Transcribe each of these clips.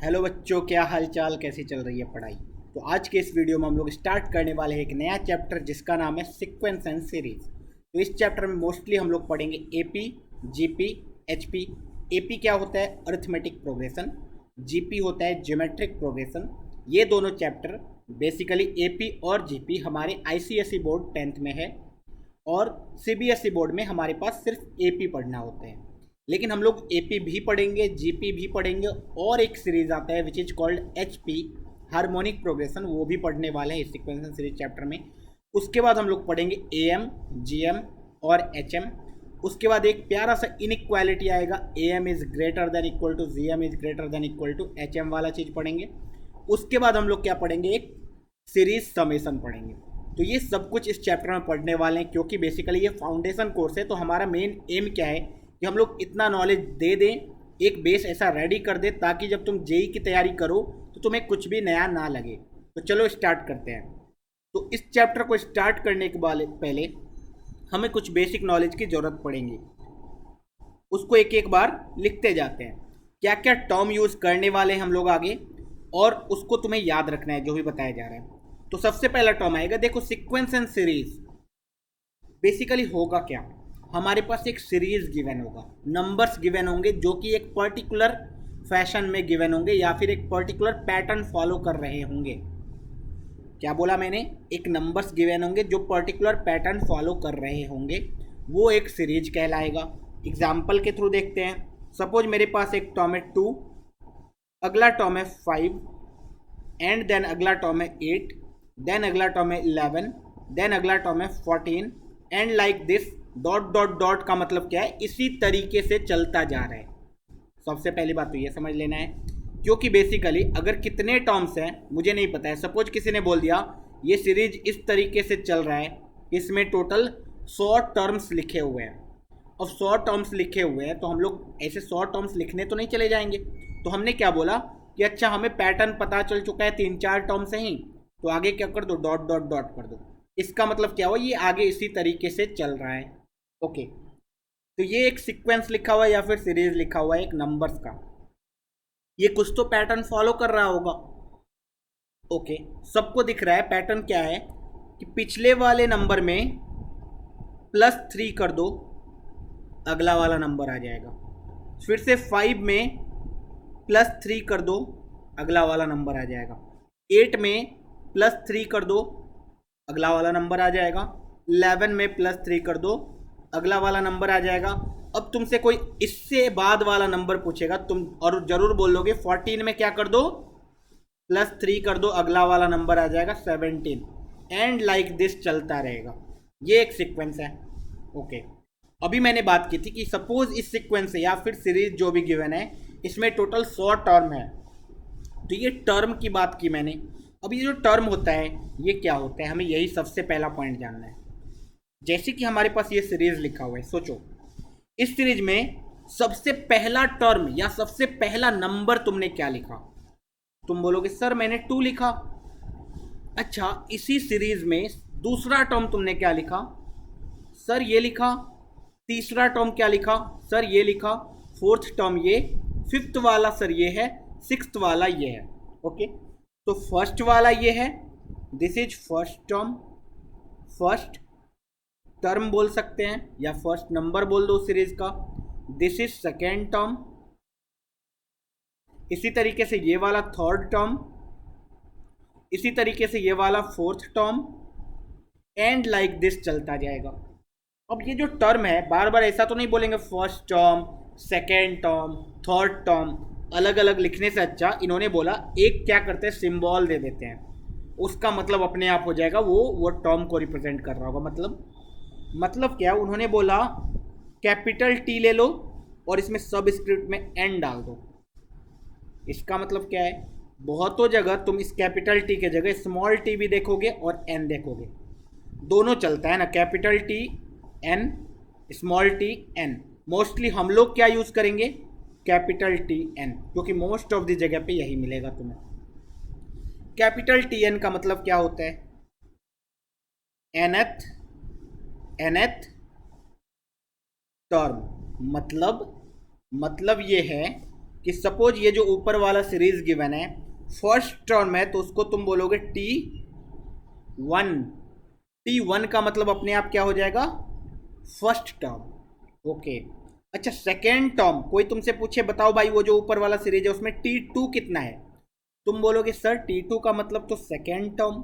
Hello बच्चों, क्या हाल चाल, कैसी चल रही है पढ़ाई। तो आज के इस वीडियो में हम लोग स्टार्ट करने वाले हैं एक नया चैप्टर जिसका नाम है सीक्वेंस एंड सीरीज। तो इस चैप्टर में मोस्टली हम लोग पढ़ेंगे एपी, जीपी, एचपी। एपी क्या होता है? Arithmetic progression. जीपी होता है ज्योमेट्रिक प्रोग्रेशन। ये दोनों चैप्टर बेसिकली एपी और जीपी हमारे आईसीएसई बोर्ड 10th में है और सीबीएसई बोर्ड में हमारे पास सिर्फ एपी पढ़ना होते हैं। लेकिन हम लोग एपी भी पढ़ेंगे, जीपी भी पढ़ेंगे और एक सीरीज आता है which is called HP, harmonic progression, वो भी पढ़ने वाले हैं इस सीक्वेंस सीरीज चैप्टर में। उसके बाद हम लोग पढ़ेंगे एएम, जीएम और एचएम। उसके बाद एक प्यारा सा इनइक्वालिटी आएगा, AM is greater than equal to GM is greater than equal to HM वाला चीज़ पढ़ेंगे। उसके बाद हम लोग क्या पढ़ेंगे? एक सीरीज समेसन पढ़ेंगे। तो ये सब कुछ इस चैप्टर में पढ़ने वाले हैं क्योंकि बेसिकली ये फाउंडेशन कोर्स है। तो हमारा मेन एम क्या है कि हम लोग इतना नॉलेज दे दें, एक बेस ऐसा रेडी कर दे ताकि जब तुम जेई की तैयारी करो तो तुम्हें कुछ भी नया ना लगे। तो चलो स्टार्ट करते हैं। तो इस चैप्टर को स्टार्ट करने के पहले हमें कुछ बेसिक नॉलेज की ज़रूरत पड़ेगी। उसको एक एक बार लिखते जाते हैं, क्या क्या टर्म यूज़ करने वाले हैं हम लोग आगे, और उसको तुम्हें याद रखना है जो भी बताया जा रहा है। तो सबसे पहला टर्म आएगा, देखो सीक्वेंस एंड सीरीज। बेसिकली होगा क्या? हमारे पास एक सीरीज गिवन होगा, नंबर्स गिवन होंगे जो कि एक पर्टिकुलर फैशन में गिवन होंगे या फिर एक पर्टिकुलर पैटर्न फॉलो कर रहे होंगे। क्या बोला मैंने? एक नंबर्स गिवन होंगे जो पर्टिकुलर पैटर्न फॉलो कर रहे होंगे, वो एक सीरीज कहलाएगा। एग्जाम्पल के थ्रू देखते हैं। सपोज मेरे पास एक टर्म है 2, अगला टर्म है 5, एंड देन अगला टर्म है 8, देन अगला टर्म है 11, देन अगला टर्म है 14 and like this. Dot dot dot का मतलब क्या है? इसी तरीके से चलता जा रहा है। सबसे पहली बात तो ये समझ लेना है, क्योंकि बेसिकली अगर कितने टर्म्स हैं मुझे नहीं पता है। सपोज किसी ने बोल दिया ये सीरीज इस तरीके से चल रहा है, इसमें टोटल 100 टर्म्स लिखे हुए हैं। अब 100 टर्म्स लिखे हुए हैं तो हम लोग ऐसे 100 टर्म्स लिखने तो नहीं चले जाएंगे। तो हमने क्या बोला कि अच्छा हमें पैटर्न पता चल चुका है 3-4 टर्म से ही, तो आगे क्या कर दो? डॉट डॉट डॉट कर दो। इसका मतलब क्या हुआ? ये आगे इसी तरीके से चल रहा है। ओके, तो ये एक सीक्वेंस लिखा हुआ है या फिर सीरीज लिखा हुआ है एक नंबर्स का, ये कुछ तो पैटर्न फॉलो कर रहा होगा। ओके, सबको दिख रहा है पैटर्न क्या है कि पिछले वाले नंबर में +3 कर दो, अगला वाला नंबर आ जाएगा। फिर से 5 में +3 कर दो, अगला वाला नंबर आ जाएगा। 8 में +3 कर दो, अगला वाला नंबर आ जाएगा। 11 में +3 कर दो, अगला वाला नंबर आ जाएगा। अब तुमसे कोई इससे बाद वाला नंबर पूछेगा तुम और जरूर बोलोगे 14 में क्या कर दो? +3 कर दो, अगला वाला नंबर आ जाएगा 17 एंड लाइक दिस चलता रहेगा। ये एक सीक्वेंस है। ओके, अभी मैंने बात की थी कि सपोज इस सीक्वेंस से या फिर सीरीज जो भी गिवन है इसमें टोटल 100 टर्म है। तो ये टर्म की बात की मैंने। अब ये जो टर्म होता है ये क्या होता है, हमें यही सबसे पहला पॉइंट जानना है। जैसे कि हमारे पास ये सीरीज लिखा हुआ है, सोचो इस सीरीज में सबसे पहला टर्म या सबसे पहला नंबर तुमने क्या लिखा? तुम बोलोगे सर मैंने 2 लिखा। अच्छा, इसी सीरीज में दूसरा टर्म तुमने क्या लिखा? सर ये लिखा। तीसरा टर्म क्या लिखा? सर ये लिखा। फोर्थ टर्म ये, फिफ्थ वाला सर ये है, सिक्स्थ वाला ये है। ओके, तो फर्स्ट वाला ये है, this is first term, first term बोल सकते हैं या फर्स्ट नंबर बोल दो सीरीज का। दिस इज सेकेंड टर्म, इसी तरीके से ये वाला थर्ड टर्म, इसी तरीके से ये वाला fourth term and like this चलता जाएगा। अब ये जो टर्म है बार बार ऐसा तो नहीं बोलेंगे first term, second term, third term, अलग अलग लिखने से अच्छा इन्होंने बोला एक क्या करते हैं, सिंबल दे देते हैं। उसका मतलब अपने आप हो जाएगा, वो टर्म को रिप्रेजेंट कर रहा होगा। मतलब क्या? उन्होंने बोला कैपिटल टी ले लो और इसमें सब स्क्रिप्ट में एन डाल दो। इसका मतलब क्या है? बहुतों जगह तुम इस कैपिटल टी के जगह स्मॉल टी भी देखोगे और एन देखोगे, दोनों चलता है ना, capital T N, small T N. Mostly हम लोग क्या यूज़ करेंगे? कैपिटल टी एन, क्योंकि मोस्ट ऑफ द जगह पे यही मिलेगा तुम्हें। कैपिटल टी एन का मतलब क्या होता है? Nth term. मतलब ये है कि सपोज ये जो ऊपर वाला सीरीज गिवन है फर्स्ट टर्म है तो उसको तुम बोलोगे T1। T1 का मतलब अपने आप क्या हो जाएगा, फर्स्ट टर्म। ओके, अच्छा सेकेंड टर्म, कोई तुमसे पूछे बताओ भाई वो जो ऊपर वाला सीरीज है उसमें T2 कितना है, तुम बोलोगे सर T2 का मतलब तो सेकेंड टर्म,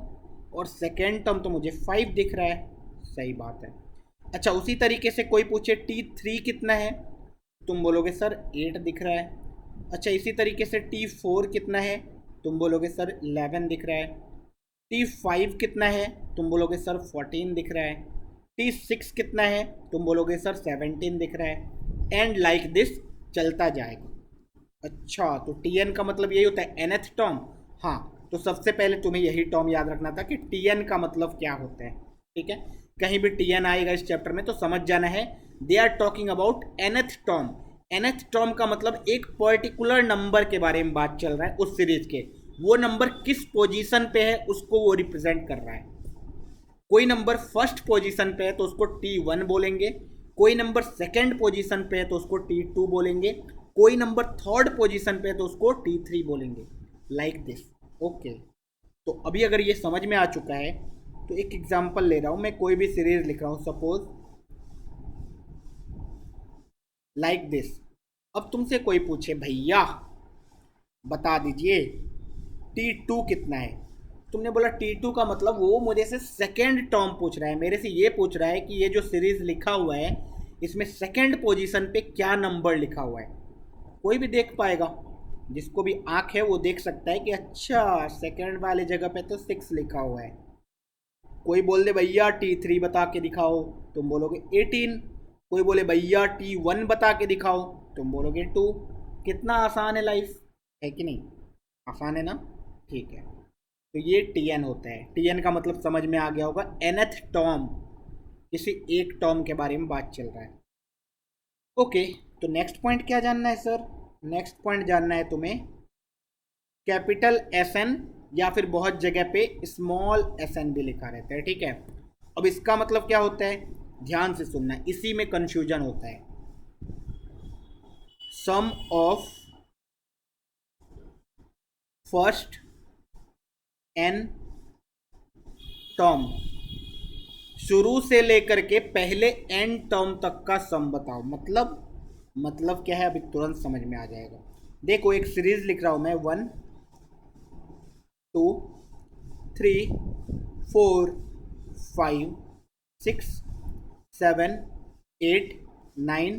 और सेकेंड टर्म तो मुझे 5 दिख रहा है। सही बात है। अच्छा उसी तरीके से कोई पूछे T3 कितना है, तुम बोलोगे सर 8 दिख रहा है। अच्छा इसी तरीके से T4 कितना है, तुम बोलोगे सर 11 दिख रहा है। T5 कितना है, तुम बोलोगे सर 14 दिख रहा है। T6 कितना है, तुम बोलोगे सर 17 दिख रहा है। एंड लाइक दिस चलता जाएगा। अच्छा तो Tn का मतलब यही होता है nth टर्म। हाँ तो सबसे पहले तुम्हें यही टर्म याद रखना था कि Tn का मतलब क्या होता है। ठीक है, कहीं भी Tn आएगा इस चैप्टर में तो समझ जाना है they are talking about nth term. nth term का मतलब एक पर्टिकुलर नंबर के बारे में बात चल रहा है उस सीरीज के, वो नंबर किस पोजीशन पे है उसको वो रिप्रेजेंट कर रहा है। कोई नंबर फर्स्ट पोजीशन पे है तो उसको T1 बोलेंगे, कोई नंबर सेकंड पोजीशन पे है तो उसको T2 बोलेंगे, कोई नंबर थर्ड पोजीशन पे है तो उसको T3 बोलेंगे, लाइक दिस। ओके, तो अभी अगर ये समझ में आ चुका है तो एक एग्जांपल ले रहा हूं, मैं कोई भी सीरीज लिख रहा हूं सपोज लाइक दिस। अब तुमसे कोई पूछे भैया बता दीजिए T2 कितना है, तुमने बोला T2 का मतलब वो मुझे से सेकेंड टर्म पूछ रहा है, मेरे से ये पूछ रहा है कि ये जो सीरीज लिखा हुआ है इसमें सेकेंड पोजीशन पे क्या नंबर लिखा हुआ है। कोई भी देख पाएगा, जिसको भी आंख है वो देख सकता है कि अच्छा सेकेंड वाले जगह पे तो 6 लिखा हुआ है। कोई बोल दे भैया T3 बता के दिखाओ, तुम बोलोगे 18। कोई बोले भैया T1 बता के दिखाओ, तुम बोलोगे 2। कितना आसान है लाइफ, है कि नहीं, आसान है ना। ठीक है, तो ये Tn होता है। Tn का मतलब समझ में आ गया होगा, nth टर्म, किसी एक टर्म के बारे में बात चल रहा है। ओके, तो नेक्स्ट पॉइंट क्या जानना है सर, नेक्स्ट पॉइंट जानना है तुम्हें कैपिटल Sn या फिर बहुत जगह पे स्मॉल Sn भी लिखा रहता है। ठीक है, अब इसका मतलब क्या होता है, ध्यान से सुनना, इसी में कंफ्यूजन होता है। सम ऑफ फर्स्ट n टर्म, शुरू से लेकर के पहले n टर्म तक का सम बताओ। मतलब क्या है, अभी तुरंत समझ में आ जाएगा। देखो एक सीरीज लिख रहा हूं मैं, 1 2 3 4 5 6 7 8 9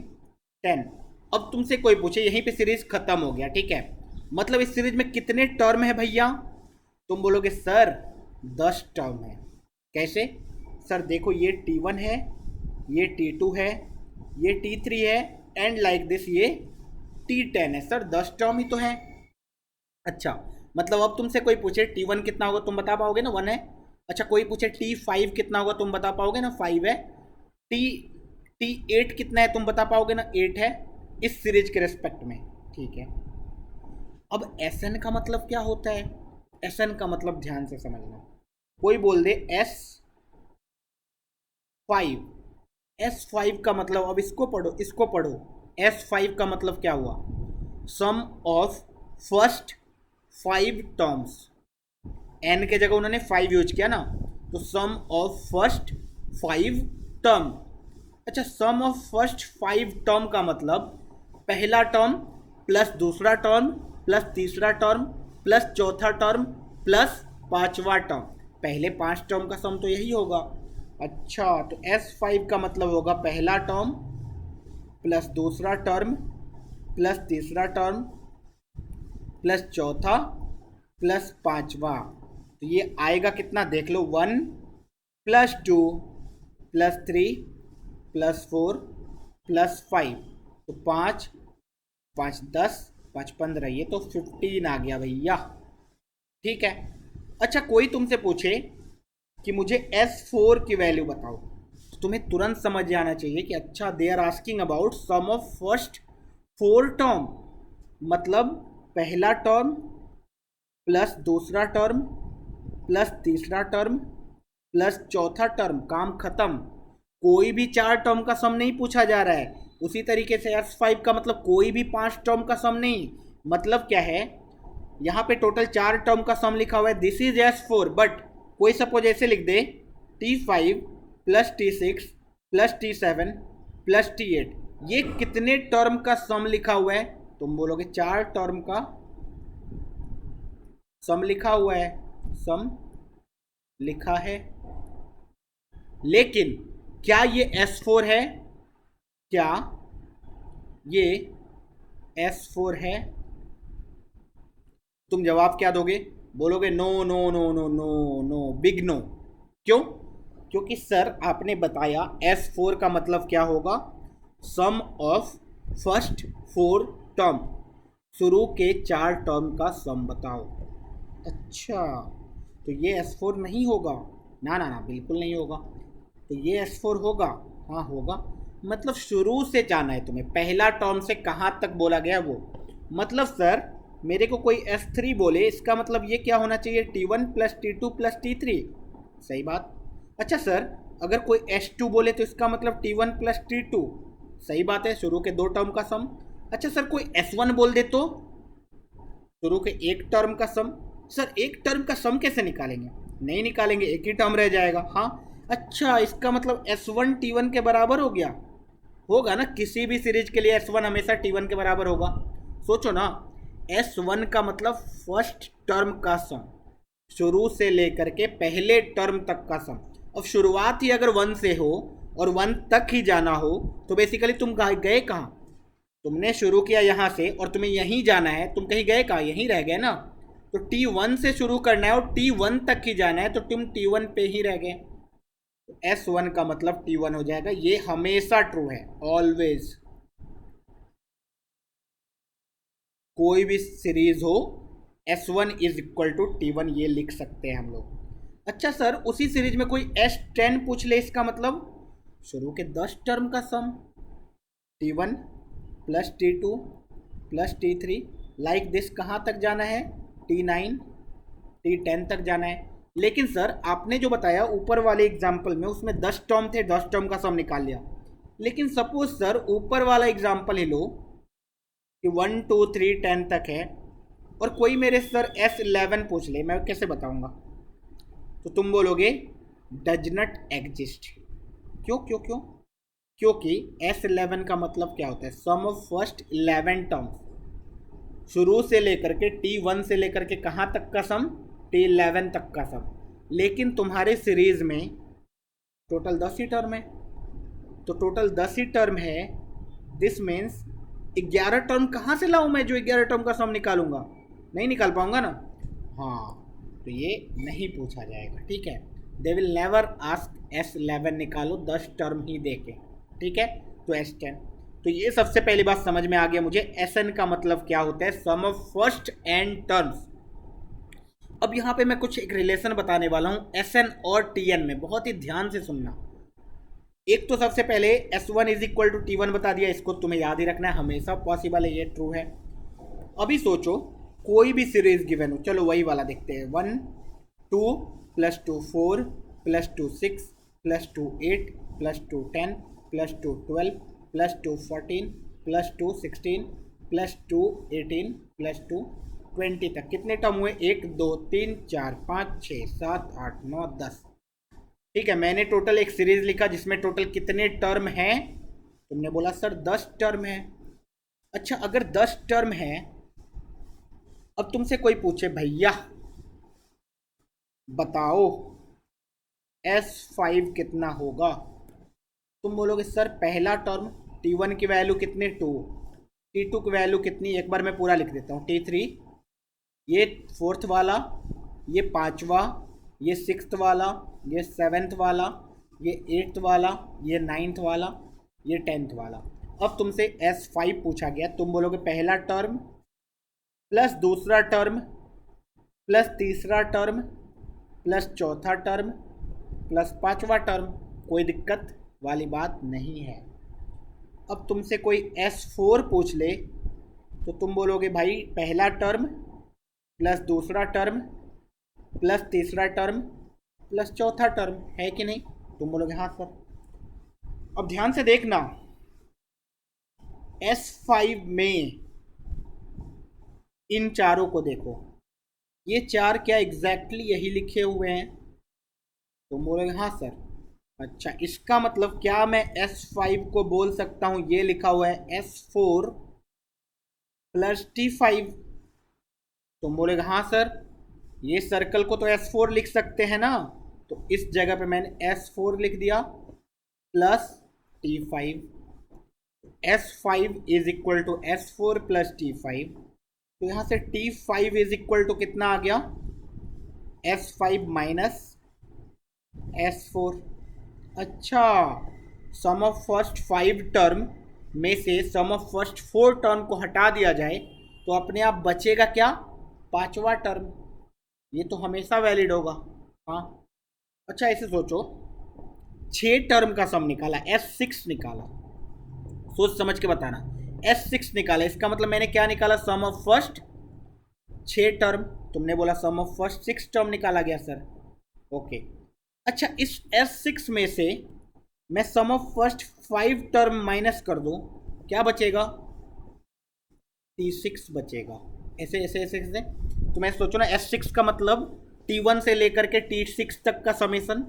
10। अब तुमसे कोई पूछे यहीं पे सीरीज खत्म हो गया, ठीक है, मतलब इस सीरीज में कितने टर्म है भैया, तुम बोलोगे सर 10 टर्म है। कैसे सर, देखो ये T1 है, ये T2 है, ये T3 है, एंड लाइक दिस ये T10 है। सर 10 टर्म ही तो है। अच्छा मतलब अब तुमसे कोई पूछे T1 कितना होगा, तुम बता पाओगे ना, 1 है। अच्छा कोई पूछे T5 कितना होगा, तुम बता पाओगे ना, 5 है। टी T8 कितना है, तुम बता पाओगे ना, 8 है, इस सीरीज के रेस्पेक्ट में। ठीक है, अब Sn का मतलब क्या होता है, Sn का मतलब ध्यान से समझना। कोई बोल दे S5, S5 का मतलब, अब इसको पढ़ो, इसको पढ़ो। S5 का मतलब क्या हुआ, सम ऑफ फर्स्ट 5 टर्म्स। n के जगह उन्होंने 5 यूज किया ना, तो सम ऑफ फर्स्ट 5 टर्म। अच्छा सम ऑफ फर्स्ट 5 टर्म का मतलब पहला टर्म प्लस दूसरा टर्म प्लस तीसरा टर्म प्लस चौथा टर्म प्लस पांचवा टर्म, पहले 5 टर्म का सम तो यही होगा। अच्छा तो S5 का मतलब होगा पहला टर्म प्लस दूसरा टर्म प्लस तीसरा टर्म प्लस चौथा प्लस पांचवा, तो ये आएगा कितना देख लो, 1 प्लस 2 प्लस 3 प्लस 4 प्लस 5, तो 5 5 10 5 15, ये तो 15 आ गया भैया। ठीक है, अच्छा कोई तुमसे पूछे कि मुझे S4 की वैल्यू बताओ, तो तुम्हें तुरंत समझ जाना चाहिए कि अच्छा they are asking about sum of first 4 term, मतलब पहला टर्म प्लस दूसरा टर्म प्लस तीसरा टर्म प्लस चौथा टर्म, काम खत्म। कोई भी 4 टर्म का सम नहीं पूछा जा रहा है। उसी तरीके से S5 का मतलब कोई भी 5 टर्म का सम नहीं, मतलब क्या है, यहाँ पे टोटल 4 टर्म का सम लिखा हुआ है, दिस इज S4, बट कोई सपोज ऐसे लिख दे T5 plus T6 plus T7 plus T8, ये कितने टर्म का सम लिखा हुआ है? तुम बोलोगे 4 टर्म का सम लिखा हुआ है, सम लिखा है, लेकिन क्या ये S4 है? क्या ये S4 है? तुम जवाब क्या दोगे? बोलोगे no no no no no no, big no. क्यों? क्योंकि सर आपने बताया S4 का मतलब क्या होगा? सम ऑफ फर्स्ट 4 टर्म, शुरू के 4 टर्म का सम बताओ। अच्छा, तो ये S4 नहीं होगा? ना ना ना, बिल्कुल नहीं होगा। तो ये S4 होगा? हाँ होगा। मतलब शुरू से जाना है तुम्हें, पहला टर्म से कहाँ तक बोला गया वो। मतलब सर मेरे को कोई S3 बोले, इसका मतलब ये क्या होना चाहिए? T1 plus T2 plus T3। सही बात। अच्छा सर अगर कोई S2 बोले तो इसका मतलब T1 प्लस T2। सही बात है, शुरू के 2 टर्म का सम। अच्छा सर कोई S1 बोल दे तो शुरू के 1 टर्म का सम। सर 1 टर्म का सम कैसे निकालेंगे? नहीं निकालेंगे, एक ही टर्म रह जाएगा। हाँ, अच्छा इसका मतलब S1 T1 के बराबर हो गया। होगा ना, किसी भी सीरीज के लिए S1 हमेशा T1 के बराबर होगा। सोचो ना, S1 का मतलब फर्स्ट टर्म का सम, शुरू से लेकर के पहले टर्म तक का सम। अब शुरुआत ही अगर 1 से हो और 1 तक ही जाना हो तो बेसिकली तुम गए कहाँ? तुमने शुरू किया यहाँ से और तुम्हें यहीं जाना है, तुम कहीं गए कहाँ? यहीं रह गए ना। तो T1 से शुरू करना है और T1 तक ही जाना है, तो तुम T1 पे ही रह गए। तो S1 का मतलब T1 हो जाएगा। ये हमेशा ट्रू है, ऑलवेज। कोई भी सीरीज हो S1 is equal to T1, ये लिख सकते हैं हम लोग। अच्छा सर उसी सीरीज में कोई S10 पूछ ले, इसका मतलब शुरू के 10 टर्म का सम, T1 plus T2 plus T3, like this. कहाँ तक जाना है? T9 T10 तक जाना है। लेकिन सर आपने जो बताया ऊपर वाले एग्जाम्पल में, उसमें 10 टर्म थे, 10 टर्म का सम निकाल लिया। लेकिन सपोज सर ऊपर वाला एग्जाम्पल ही लो कि 1 2 3 10 तक है, और कोई मेरे सर S11 पूछ ले, मैं कैसे बताऊंगा? तो तुम बोलोगे डज नॉट एग्जिस्ट। क्यों क्यों क्यों? क्योंकि S11 का मतलब क्या होता है? सम ऑफ फर्स्ट 11 टर्म्स, शुरू से लेकर के T1 से लेकर के कहाँ तक का सम? T11 तक का सम। लेकिन तुम्हारे सीरीज में टोटल 10 ही टर्म है, तो टोटल 10 ही टर्म है, दिस मीन्स 11 टर्म कहाँ से लाऊं मैं जो 11 टर्म का सम निकालूंगा? नहीं निकाल पाऊंगा ना। हाँ, तो ये नहीं पूछा जाएगा, ठीक है। They will never ask S11 निकालो 10 टर्म ही देके, ठीक है। तो S10, तो ये सबसे पहली बात समझ में आ गया मुझे, SN का मतलब क्या होता है? सम ऑफ फर्स्ट एन टर्म्स। अब यहाँ पे मैं कुछ एक रिलेशन बताने वाला हूँ SN और TN में, बहुत ही ध्यान से सुनना। एक तो सबसे पहले S1 is equal to T1 बता दिया, इसको तुम्हें याद ही रखना है, हमेशा पॉसिबल है, ये ट्रू है। अभी सोचो कोई भी सीरीज गिवन हो, चलो वही वाला देखते हैं। 1 2 plus 2 4 plus 2 6 plus 2 8 plus 2 10 plus 2 12 plus 2 14 plus 2 16 plus 2 18 plus 2 20 तक कितने टर्म हुए? 1 2 3 4 5 6 7 8 9 10। ठीक है, मैंने टोटल एक सीरीज लिखा जिसमें टोटल कितने टर्म हैं? तुमने बोला सर 10 टर्म है। अच्छा अगर 10 टर्म है, अब तुमसे कोई पूछे भैया बताओ S5 कितना होगा, तुम बोलोगे सर पहला टर्म T1 की वैल्यू कितनी? 2, T2 की वैल्यू कितनी? एक बार मैं पूरा लिख देता हूँ। T3, ये फोर्थ वाला, ये पांचवा, ये सिक्स्थ वाला, ये सेवेंथ वाला, ये एट्थ वाला, ये नाइन्थ वाला, ये टेंथ वाला। अब तुमसे S5 पूछा गया, तुम बोलोगे पहला टर्म प्लस दूसरा टर्म प्लस तीसरा टर्म प्लस चौथा टर्म प्लस पांचवा टर्म, कोई दिक्कत वाली बात नहीं है। अब तुमसे कोई S4 पूछ ले तो तुम बोलोगे भाई पहला टर्म प्लस दूसरा टर्म प्लस तीसरा टर्म प्लस चौथा टर्म, है कि नहीं? तुम बोलोगे हाँ सर। अब ध्यान से देखना, S5 में इन चारों को देखो, ये चार क्या एग्जैक्टली यही लिखे हुए हैं? तो बोलेंगे हाँ सर। अच्छा, इसका मतलब क्या मैं S5 को बोल सकता हूँ, ये लिखा हुआ है S4 प्लस T5? तुम बोलेगा हाँ सर, ये सर्कल को तो S4 लिख सकते हैं ना, तो इस जगह पे मैंने S4 लिख दिया plus T5। S5 is equal to S4 plus T5, तो यहाँ से T5 इज इक्वल टू कितना आ गया? S5 minus S4। अच्छा, सम ऑफ फर्स्ट 5 टर्म में से सम ऑफ फर्स्ट 4 टर्म को हटा दिया जाए तो अपने आप बचेगा क्या? पांचवा टर्म। ये तो हमेशा वैलिड होगा। हाँ। अच्छा, ऐसे सोचो, 6 टर्म का सम निकाला, S6 निकाला, सोच समझ के बताना। S6 निकाला, इसका मतलब मैंने क्या निकाला? सम ऑफ फर्स्ट 6 टर्म। तुमने बोला सम ऑफ फर्स्ट 6 टर्म निकाला गया सर। ओके। अच्छा, इस S6 में से मैं सम ऑफ फर्स्ट 5 टर्म माइनस कर दूं, क्या बचेगा? T6 बचेगा। ऐसे ऐसे ऐसे ऐसे। तो मैं सोचो ना, S6 का मतलब T1 से लेकर के T6 तक का समेसन,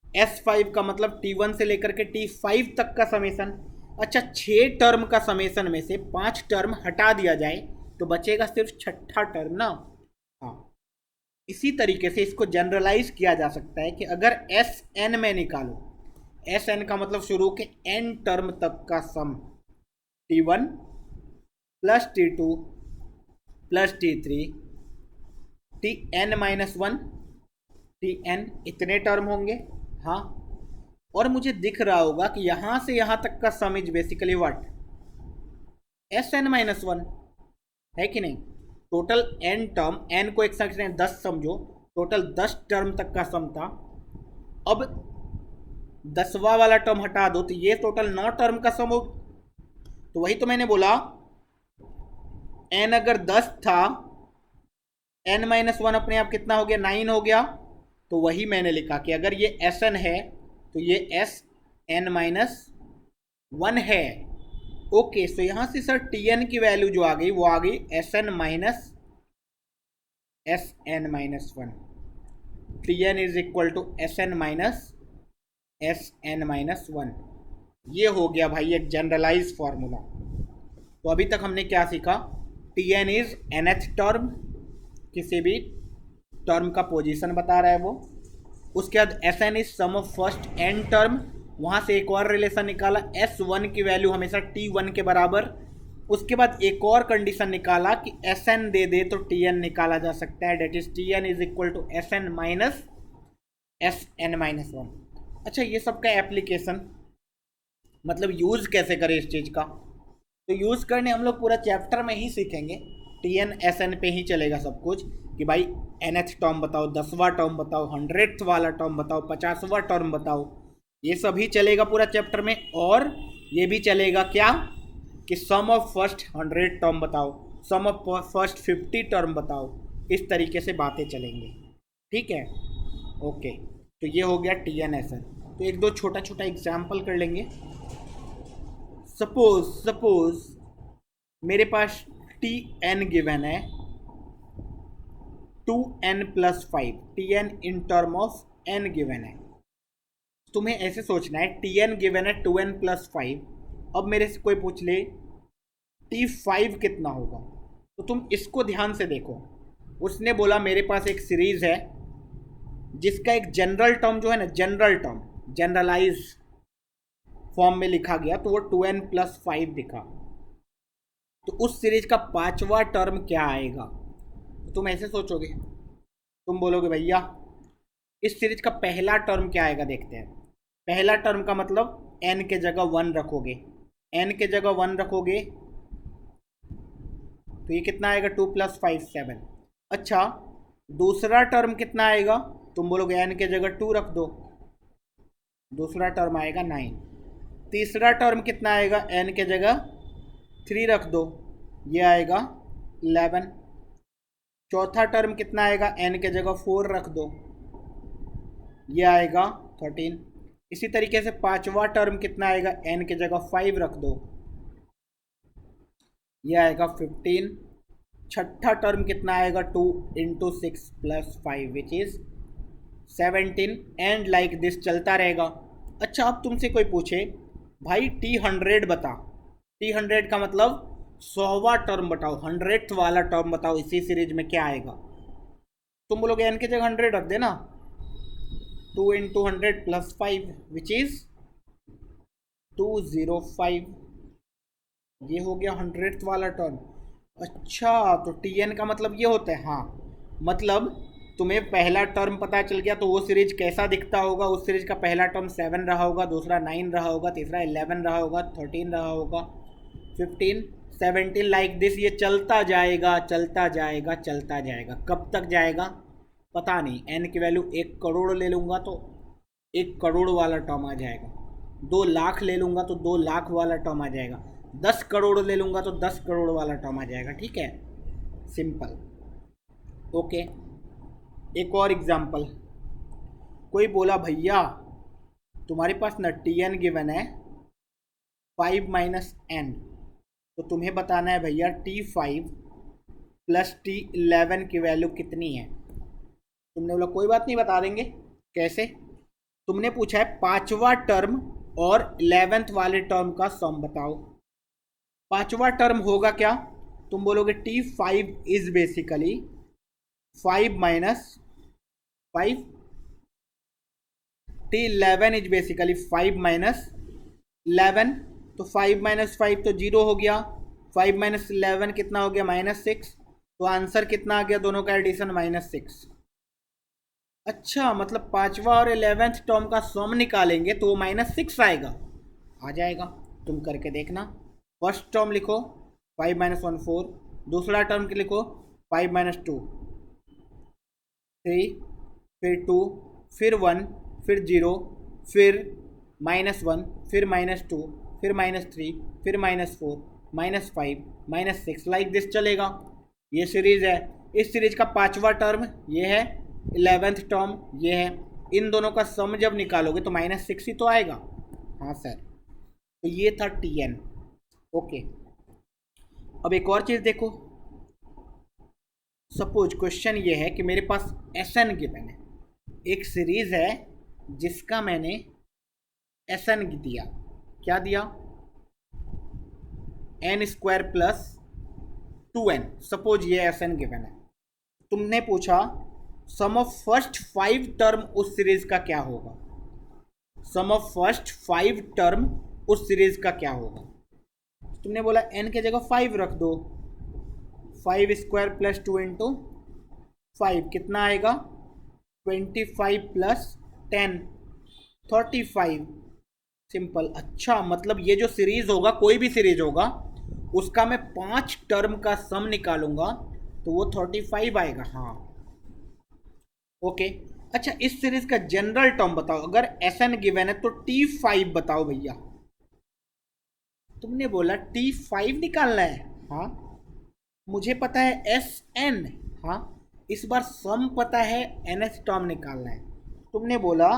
S5 का मतलब T1 से लेकर के T5 तक का समेसन। अच्छा, 6 टर्म का समेसन में से 5 टर्म हटा दिया जाए तो बचेगा सिर्फ छठा टर्म ना। हाँ, इसी तरीके से इसको जनरलाइज किया जा सकता है कि अगर Sn में निकालो, Sn का मतलब शुरू के n टर्म तक का सम, T1 plus T2 plus T3 Tn minus 1 Tn, इतने टर्म होंगे। हाँ, और मुझे दिख रहा होगा कि यहां से यहां तक का सम is basically what? Sn minus 1, है कि नहीं? टोटल n टर्म, n को एक साथ 10 समझो, टोटल 10 टर्म तक का सम था। अब 10वां वाला टर्म हटा दो तो ये टोटल 9 टर्म का सम हो। तो वही तो मैंने बोला, n अगर 10 था, n माइनस 1 अपने आप कितना हो गया? 9 हो गया। तो वही मैंने लिखा कि अगर ये Sn है तो ये Sn माइनस 1 है। ओके, सो यहां से सर Tn की वैल्यू जो आ गई वो आ गई Sn minus Sn-1। Tn is equal to Sn minus Sn-1। ये हो गया भाई एक जनरलाइज फॉर्मूला। तो अभी तक हमने क्या सीखा? Tn इज nth टर्म, किसी भी टर्म का पोजीशन बता रहा है वो। उसके बाद Sn is sum of first n term, वहाँ से एक और रिलेशन निकाला, S1 की वैल्यू हमेशा T1 के बराबर। उसके बाद एक और कंडीशन निकाला कि Sn दे दे तो Tn निकाला जा सकता है, that is Tn is equal to Sn minus Sn-1। अच्छा, ये सब का एप्लीकेशन मतलब यूज़ कैसे करें इस चीज़ का, तो यूज़ करने हम लोग पूरा चैप्टर में ही सीखेंगे। Tn Sn पे ही चलेगा सब कुछ कि भाई nth टर्म बताओ, 10वां टर्म बताओ, 100th वाला टर्म बताओ, 50वां टर्म बताओ, ये सभी चलेगा पूरा चैप्टर में। और ये भी चलेगा क्या कि सम ऑफ फर्स्ट 100 टर्म बताओ, सम ऑफ फर्स्ट 50 टर्म बताओ, इस तरीके से बातें चलेंगे। ठीक है, ओके। तो ये हो गया Tn Sn। तो एक दो छोटा छोटा एग्जाम्पल कर लेंगे। सपोज मेरे पास Tn गिवन है 2n plus 5, Tn in term of n given है। तुम्हें ऐसे सोचना है, Tn गिवन है 2n प्लस 5। अब मेरे से कोई पूछ ले T5 कितना होगा, तो तुम इसको ध्यान से देखो। उसने बोला मेरे पास एक सीरीज है जिसका एक जनरल टर्म जो है ना, जनरल टर्म जनरलाइज फॉर्म में लिखा गया, तो वो 2n प्लस 5 दिखा। तो उस सीरीज का पांचवा टर्म क्या आएगा? तो तुम ऐसे सोचोगे, तुम बोलोगे भैया इस सीरीज का पहला टर्म क्या आएगा, देखते हैं। पहला टर्म का मतलब n के जगह 1 रखोगे, n के जगह 1 रखोगे तो ये कितना आएगा? 2 प्लस 5 7। अच्छा, दूसरा टर्म कितना आएगा? तुम बोलोगे n के जगह 2 रख दो, दूसरा टर्म आएगा 9। तीसरा टर्म कितना आएगा? n के जगह 3 रख दो, ये आएगा 11। चौथा टर्म कितना आएगा? n के जगह 4 रख दो, ये आएगा 13। इसी तरीके से पांचवा टर्म कितना आएगा? n के जगह 5 रख दो, ये आएगा 15। छठा टर्म कितना आएगा 2 into 6 plus 5 which is 17 and like this चलता रहेगा। अच्छा अब तुमसे कोई पूछे भाई T100 बता, T100 का मतलब 100वां टर्म बताओ, 100th वाला टर्म बताओ इसी सीरीज में क्या आएगा। तुम बोलोगे एन की जगह 100 रख देना, 2 इंटू 100 प्लस 5 विच इज 205। ये हो गया 100th वाला टर्म। अच्छा तो Tn का मतलब ये होता है। हाँ मतलब तुम्हें पहला टर्म पता चल गया तो वो सीरीज कैसा दिखता होगा। उस सीरीज का पहला टर्म 7 रहा होगा, दूसरा 9 रहा होगा, तीसरा 11 रहा होगा, 13 रहा होगा, 15, 17 लाइक दिस। ये चलता जाएगा चलता जाएगा चलता जाएगा। कब तक जाएगा पता नहीं। एन की वैल्यू 1 करोड़ ले लूँगा तो 1 करोड़ वाला टर्म आ जाएगा, 2 लाख ले लूँगा तो 2 लाख वाला टर्म आ जाएगा, 10 करोड़ ले लूँगा तो 10 करोड़ वाला टर्म आ जाएगा। ठीक है, सिंपल। ओके एक और एग्जांपल। कोई बोला भैया तुम्हारे पास न Tn गिवन है 5 माइनस एन, तो तुम्हें बताना है भैया T5 प्लस T11 की वैल्यू कितनी है। तुमने बोला कोई बात नहीं बता देंगे। कैसे? तुमने पूछा है पांचवा टर्म और 11th वाले टर्म का सम बताओ। पांचवा टर्म होगा क्या? तुम बोलोगे T5 is basically 5 minus 5, T11 is basically 5 minus 11। तो 5 माइनस 5 तो 0 हो गया, 5 माइनस 11 कितना हो गया -6। तो आंसर कितना आ गया दोनों का एडिशन -6। अच्छा मतलब पांचवा और 11th टर्म का सम निकालेंगे तो वो -6 आएगा। आ जाएगा, तुम करके देखना। फर्स्ट टर्म लिखो 5 माइनस 1 4, दूसरा टर्म के लिखो 5 माइनस 2 3, फिर 2, फिर 1, फिर 0, फिर -1, फिर -2, फिर -3, फिर -4, -5, -6 लाइक दिस चलेगा। ये सीरीज है। इस सीरीज का पांचवा टर्म ये है, 11th टर्म ये है। इन दोनों का सम जब निकालोगे तो -6 ही तो आएगा। हाँ सर, तो ये था Tn। ओके अब एक और चीज़ देखो। सपोज क्वेश्चन ये है कि मेरे पास Sn गिवन है, एक सीरीज है जिसका मैंने Sn दिया। क्या दिया? n² plus 2n। सपोज ये Sn गिवन है। तुमने पूछा सम ऑफ फर्स्ट 5 टर्म उस सीरीज का क्या होगा। सम ऑफ फर्स्ट 5 टर्म उस सीरीज का क्या होगा। तुमने बोला n के जगह 5 रख दो, 5² प्लस 2 इंटू 5 कितना आएगा 25 प्लस 10 35। सिंपल। अच्छा मतलब ये जो सीरीज होगा, कोई भी सीरीज होगा, उसका मैं 5 टर्म का सम निकालूंगा तो वो 35 आएगा। हाँ ओके। अच्छा इस सीरीज का जनरल टर्म बताओ। अगर Sn गिवन है तो T5 बताओ भैया। तुमने बोला T5 निकालना है। हाँ मुझे पता है Sn। हाँ इस बार सम पता है, nth टर्म निकालना है। तुमने बोला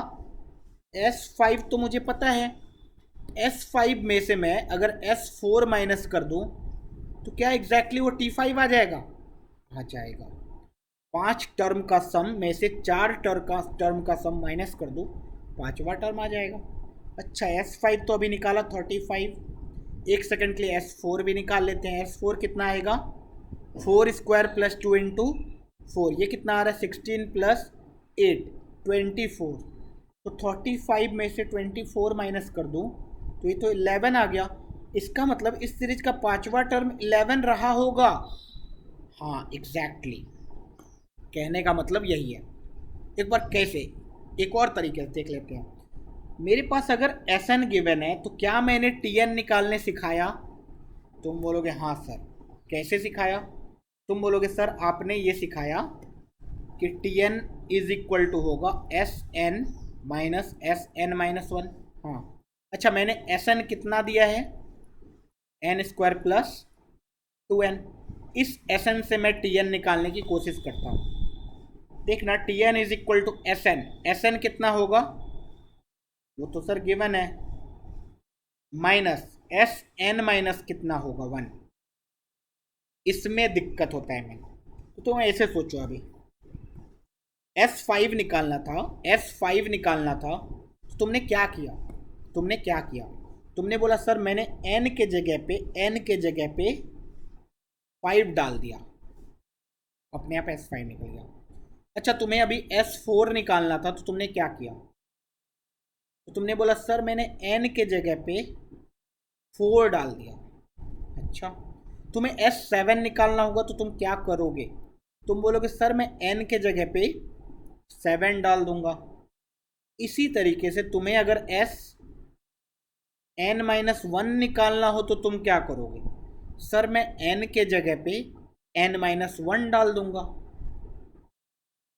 S5 तो मुझे पता है, S5 में से मैं अगर S4 माइनस कर दूं तो क्या एग्जैक्टली वो T5 आ जाएगा? आ जाएगा। 5 टर्म का सम में से 4 टर्म का सम माइनस कर दूं, पांचवा टर्म आ जाएगा। अच्छा S5 तो अभी निकाला 35, एक सेकंड के लिए S4 भी निकाल लेते हैं। S4 कितना आएगा 4² प्लस 2 इंटू 4, ये कितना आ रहा है 16 प्लस 8 24। तो 35 में से 24 माइनस कर दूं तो ये तो 11 आ गया। इसका मतलब इस सीरीज का पांचवा टर्म 11 रहा होगा। हाँ एग्जैक्टली, कहने का मतलब यही है। एक बार कैसे, एक और तरीके से देख लेते हैं। मेरे पास अगर Sn गिवन है तो क्या मैंने Tn निकालने सिखाया? तुम बोलोगे हाँ सर। कैसे सिखाया? तुम बोलोगे सर आपने ये सिखाया कि Tn इज इक्वल टू होगा Sn माइनस Sn-1। हाँ अच्छा मैंने Sn कितना दिया है n² प्लस 2n। इस Sn से मैं Tn निकालने की कोशिश करता हूँ। देखना Tn is equal to Sn। Sn कितना होगा वो तो सर गिवन है, माइनस Sn माइनस कितना होगा 1। इसमें दिक्कत होता है। मैं तो तुम ऐसे सोचो, अभी S5 निकालना था, S5 निकालना था, तो तुमने क्या किया? तुमने क्या किया? तुमने बोला सर मैंने n के जगह पे, n के जगह पे 5 डाल दिया, अपने आप S5 निकल गया। अच्छा, तुम्हें अभी S4 निकालना था, तो तुमने क्या किया? तो तुमने बोला सर मैंने n के जगह पे 4 डाल दिया। अच्छा, तुम्हें S7 निकालना होगा, तो तुम क्या करोगे? तुम बोलोगे सर मैं n के जगह पे 7 डाल दूंगा। इसी तरीके से तुम्हें अगर n-1 निकालना हो, तो तुम क्या करोगे? सर मैं n के जगह पे n-1 डाल दूंगा,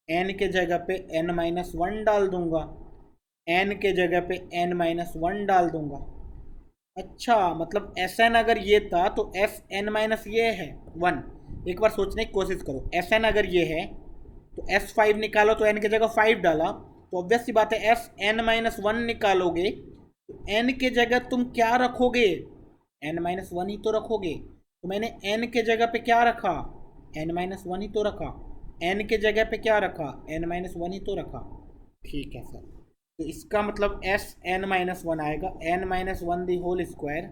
n के जगह पे n-1 डाल दूंगा, n के जगह पे n-1 डाल दूंगा। अच्छा, मतलब Sn अगर ये था तो Sn माइनस ये है 1। एक बार सोचने की कोशिश करो, Sn अगर ये है तो S5 निकालो, तो n की जगह 5 डाला, तो ऑब्वियस सी बात है Sn-1 निकालोगे तो n के जगह तुम क्या रखोगे? n-1 ही तो रखोगे। तो मैंने n के जगह पे क्या रखा? n-1 ही तो रखा। n के जगह पे क्या रखा? n-1 ही तो रखा। ठीक है सर, तो इसका मतलब Sn-1 आएगा n-1 the whole square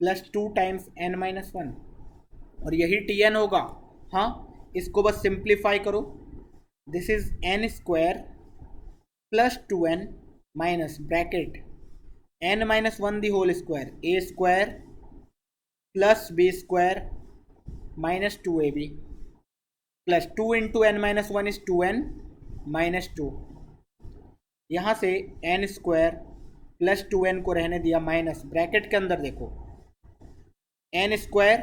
plus 2 times n-1, और यही Tn होगा। हाँ, इसको बस सिंप्लीफाई करो। This is n square plus 2n minus bracket n-1 the whole square a square plus b square minus 2ab plus 2 into n-1 is 2n minus 2। यहाँ से n square plus 2n को रहने दिया माइनस, ब्रैकेट के अंदर देखो n square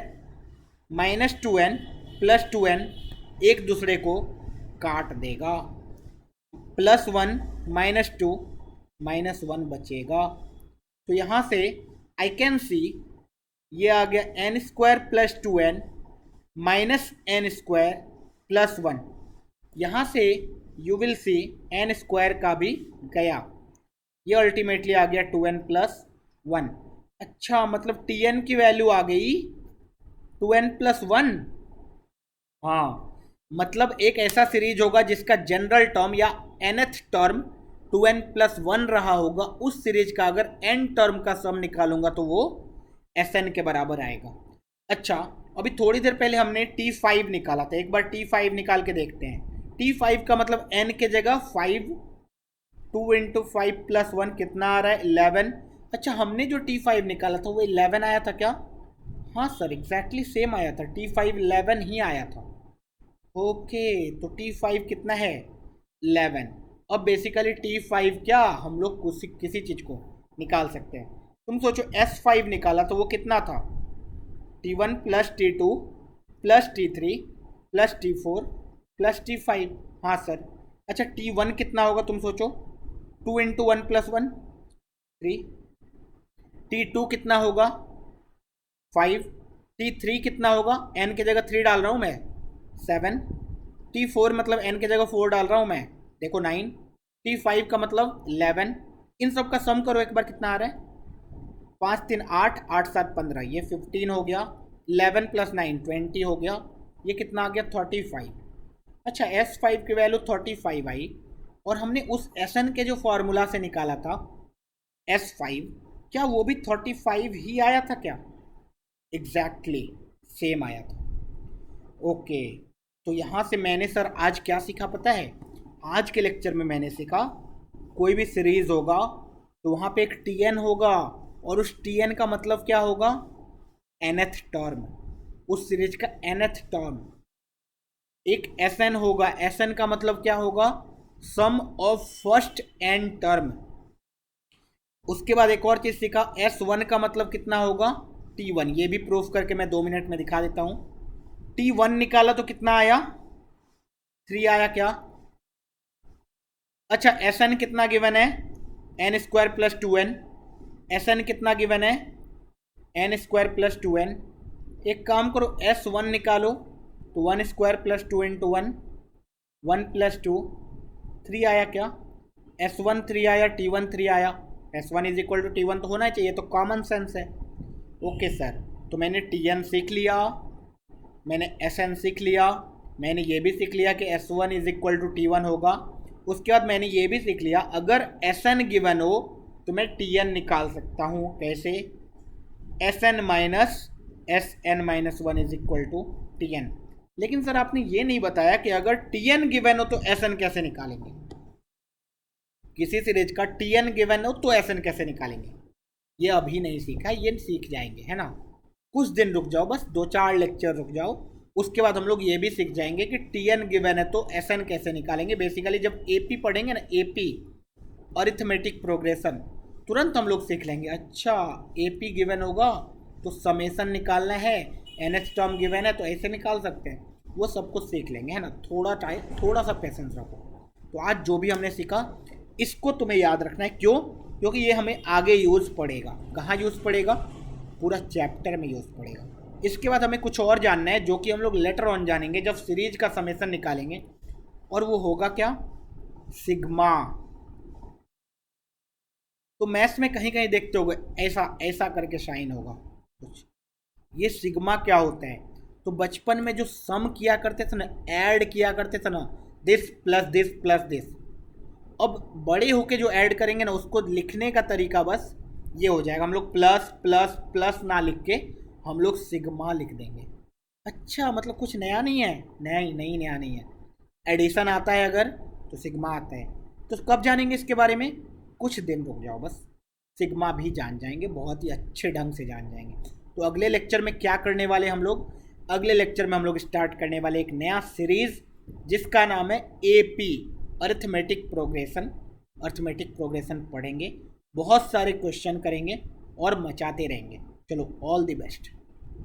minus 2n plus 2n एक दूसरे को काट देगा, प्लस 1 माइनस 2 माइनस 1 बचेगा। तो यहाँ से आई कैन सी ये आ गया n square plus 2n minus n square plus 1। यहाँ से you will see n square का भी गया, ये अल्टीमेटली आ गया 2n प्लस 1। अच्छा, मतलब Tn की वैल्यू आ गई 2n प्लस 1। हाँ, मतलब एक ऐसा सीरीज होगा जिसका जनरल टर्म या nth टर्म 2n प्लस 1 रहा होगा, उस सीरीज का अगर n टर्म का सम निकालूंगा तो वो Sn के बराबर आएगा। अच्छा, अभी थोड़ी देर पहले हमने T5 निकाला था, एक बार T5 निकाल के देखते हैं। T5 का मतलब n के जगह 5, 2 इंटू 5 प्लस 1 कितना आ रहा है? 11। अच्छा, हमने जो T5 निकाला था वो 11 आया था क्या? हाँ सर, एग्जैक्टली सेम आया था, T5 11 ही आया था। ओके, तो T5 कितना है? 11। अब बेसिकली T5 क्या हम लोग किसी चीज़ को निकाल सकते हैं। तुम सोचो S5 निकाला तो वो कितना था? T1 plus T2 plus T3 plus T4 plus T5। हाँ सर। अच्छा, T1 कितना होगा तुम सोचो? 2 इंटू 1 प्लस 1 3। T2 कितना होगा? 5। T3 कितना होगा? n की जगह 3 डाल रहा हूँ मैं, 7। T4 मतलब n की जगह 4 डाल रहा हूँ मैं, देखो 9। T5 का मतलब 11। इन सब का सम करो एक बार, कितना आ रहा है? 5 3 8, 8 7 15, ये 15 हो गया। 11 प्लस 9 20 हो गया। ये कितना आ गया? 35। अच्छा, S5 की वैल्यू 35 आई, और हमने उस Sn के जो फॉर्मूला से निकाला था S5, क्या वो भी 35 ही आया था क्या? एग्जैक्टली सेम आया था। ओके, तो यहाँ से मैंने सर आज क्या सीखा पता है? आज के लेक्चर में मैंने सीखा कोई भी सीरीज होगा तो वहाँ पे एक Tn होगा, और उस Tn का मतलब क्या होगा? nth टर्म, उस सीरीज का nth टर्म। एक Sn होगा, Sn का मतलब क्या होगा? सम ऑफ फर्स्ट n टर्म। उसके बाद एक और चीज़ सीखा, S1 का मतलब कितना होगा? T1। ये भी प्रूफ करके मैं 2 मिनट में दिखा देता हूँ। T1 निकाला तो कितना आया? 3 आया क्या? अच्छा, Sn कितना गिवन है? n square plus 2n। Sn कितना गिवन है? n square plus 2n। एक काम करो, S1 निकालो, तो 1 स्क्वायर प्लस 2 इंटू 1, 1 प्लस 2, 3 आया क्या? S1 3 आया, T1 3 आया। S1 is equal to T1 तो होना चाहिए, तो कॉमन सेंस है। ओके सर, तो मैंने Tn सीख लिया, मैंने Sn सीख लिया, मैंने ये भी सीख लिया कि S1 is equal to T1 होगा। उसके बाद मैंने ये भी सीख लिया अगर Sn गिवन हो तो मैं Tn निकाल सकता हूँ। कैसे? Sn minus Sn-1 is equal to Tn। लेकिन सर आपने ये नहीं बताया कि अगर Tn गिवन हो तो Sn कैसे निकालेंगे। किसी सीरीज का Tn गिवन हो तो Sn कैसे निकालेंगे, ये अभी नहीं सीखा, ये सीख जाएंगे, है ना। कुछ दिन रुक जाओ, बस 2-4 लेक्चर रुक जाओ, उसके बाद हम लोग ये भी सीख जाएंगे कि Tn गिवन है तो Sn कैसे निकालेंगे। बेसिकली जब AP पढ़ेंगे ना, AP अरिथमेटिक प्रोग्रेशन, तुरंत हम लोग सीख लेंगे। अच्छा AP गिवन होगा तो समेसन निकालना है, NH टर्म गिवन है तो ऐसे निकाल सकते हैं, वो सब कुछ सीख लेंगे, है ना। थोड़ा टाइम, थोड़ा सा पेशेंस रखो। तो आज जो भी हमने सीखा इसको तुम्हें याद रखना है। क्यों? क्योंकि ये हमें आगे यूज़ पड़ेगा। कहाँ यूज़ पड़ेगा? पूरा चैप्टर में यूज़ पड़ेगा। इसके बाद हमें कुछ और जानना है जो कि हम लोग लेटर ऑन जानेंगे जब सीरीज का समेसन निकालेंगे, और वो होगा क्या? सिग्मा। तो मैथ्स में कहीं कहीं देखते होगे ऐसा ऐसा करके साइन होगा कुछ, ये सिग्मा क्या होता है? तो बचपन में जो सम किया करते थे ना, ऐड किया करते थे ना, this plus this plus this, अब बड़े होके जो ऐड करेंगे ना उसको लिखने का तरीका बस ये हो जाएगा। हम लोग प्लस प्लस प्लस ना लिख के हम लोग सिग्मा लिख देंगे। अच्छा, मतलब कुछ नया नहीं है? नहीं नहीं, नया नहीं है। एडिशन आता है अगर तो सिग्मा आता है। तो कब जानेंगे इसके बारे में? कुछ दिन रुक जाओ बस, सिग्मा भी जान जाएंगे, बहुत ही अच्छे ढंग से जान जाएंगे। तो अगले लेक्चर में क्या करने वाले हम लोग? अगले लेक्चर में हम लोग स्टार्ट करने वाले एक नया सीरीज जिसका नाम है AP arithmetic progression. Arithmetic progression पढ़ेंगे, बहुत सारे क्वेश्चन करेंगे और मचाते रहेंगे। चलो, ऑल द बेस्ट।